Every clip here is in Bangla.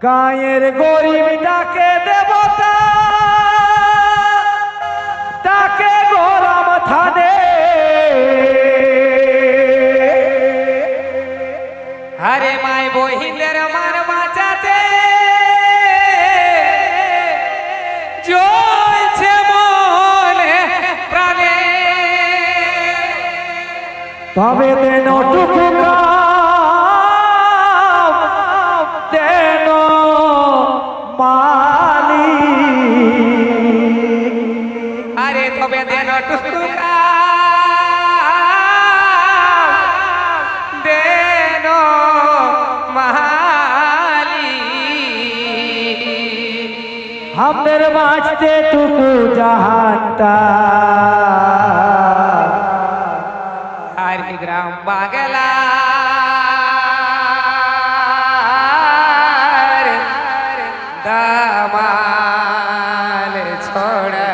গায়ের গরিবটাকে দেবতা তাকে গরম থানে আরে মাই বহিলের মার বাঁচাতে জ্বলছে মনে প্রাণে তবে দেন টুকু দেন মালি আরে তবে দেন টুকা দেন মালি আমাদের বাঁচতে টুকু জাহানটা আর গ্রাম বাগলা দামাল ছড়া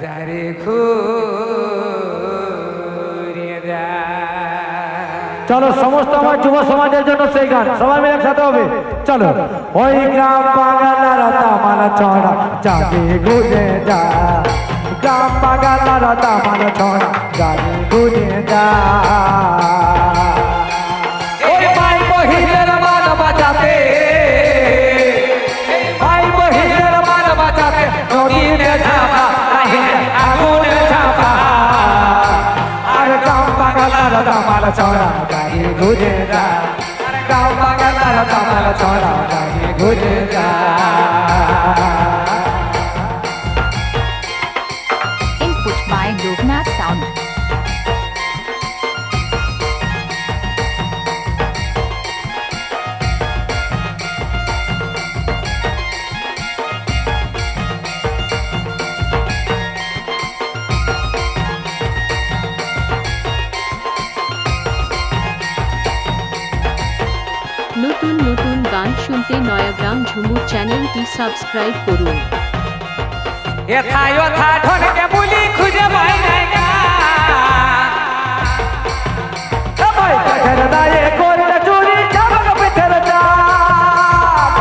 যারে ঘুরে যা চলো সমস্ত আমার যুব সমাজের জন্য সেই গান সবাই মিলে একসাথে হবে চলো ওই গ্রাম বাগানার দামাল ছড়া যাবে ঘুরে যা গ্রাম বাগানার দামাল ছড়া যাবে ঘুরে যা ওই ভাই বহিনের মান বাঁচাতে ভাই বহিনের মান বাঁচাতে নদীতে ঝাপা আগুনে ঝাপা আর গ্রাম বাগানার দামাল ছড়া যাবে ঘুরে যা গ্রাম বাগানার দামাল ছড়া যাবে ঘুরে যা Input by Loknath Sound. নতুন নতুন গান শুনতে নয়াগ্রাম ঝুমুর চ্যানেলটি সাবস্ক্রাইব করুন। এথায় ওথা ঢনকে বুলি খুঁজে পাই নাই গা ভাই কাঠের দায়ে করলে চুরি চাবক পিঠের চাপ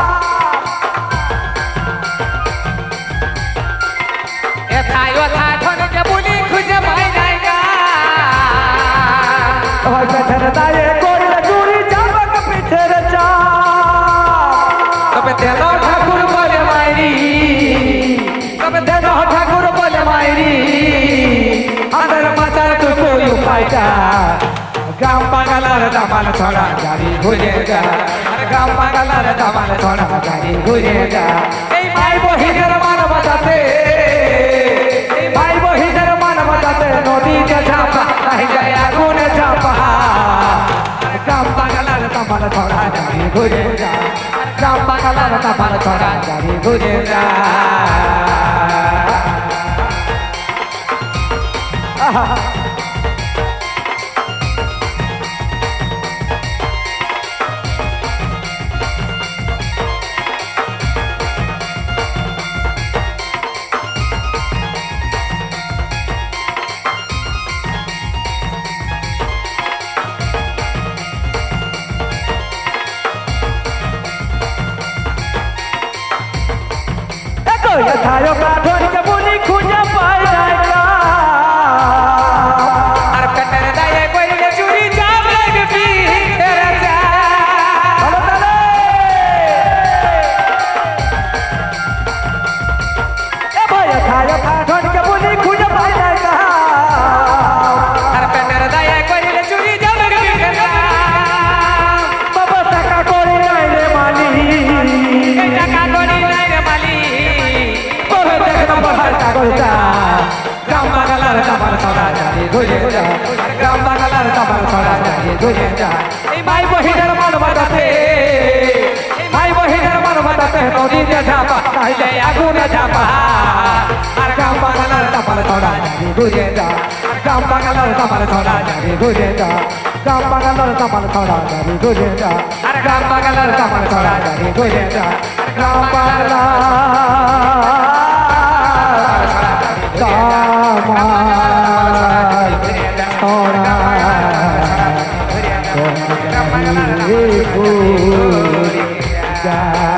এথায় ওথা ঢনকে বুলি খুঁজে পাই নাই গা ভাই কাঠের দায়ে করলে চুরি চাবক পিঠের চাপ তবে দেন ঠাকুর বলে মাইরি তবে দেন ঠাকুর বলে মাইরি আদের মাথার টুকু উপায়টা গ্রাম বাঙালার দামাল ছড়া গাড়ি ঘুরে যা আর গ্রাম বাঙালার দামাল ছড়া গাড়ি ঘুরে যা এই ভাই বহিনের মান বাঁচাতে এই ভাই বহিনের মান বাঁচাতে নদীতে ঝাপা নাই যায় আগুনে ঝাপা গ্রাম বাঙালার দামাল ছড়া গাড়ি ঘুরে যা আর গ্রাম বাঙালার দামাল ছড়া গাড়ি ঘুরে যা यथायो काठोर के बुनी खुजा पाई নাই কা আর পেটের দায়ে কইলে চুরি যাব লাগবি তেরা যা চলো চলো এ ভাই यथायो काठोर के बुनी खुजा पाई নাই কা আর পেটের দায়ে কইলে চুরি যাব লাগবি তেরা বাবা টাকা করি নাই রে মালি এই টাকা করি নাই রে মালি তবে দেখ না বাহার কাগজটা গ্রাম বাঙালার দামাল ছড়া গাড়ি ঘুরে যা গ্রাম বাঙালার দামাল ছড়া গাড়ি ঘুরে যা এই ভাই বহিনের মান বাঁচাতে এই ভাই বহিনের মান বাঁচাতে নদীতে ঝাপা তাইলে আগুনে ঝাপা আর গ্রাম বাঙালার দামাল ছড়া গাড়ি ঘুরে যা আর গ্রাম বাঙালার দামাল ছড়া গাড়ি ঘুরে যা গ্রাম বাগানের দামাল ছড়া গাড়ি ঘুরে যা আর গ্রাম বাঙালার দামাল ছড়া গাড়ি ঘুরে যা গ্রাম বাংলা দামাল ছড়া যা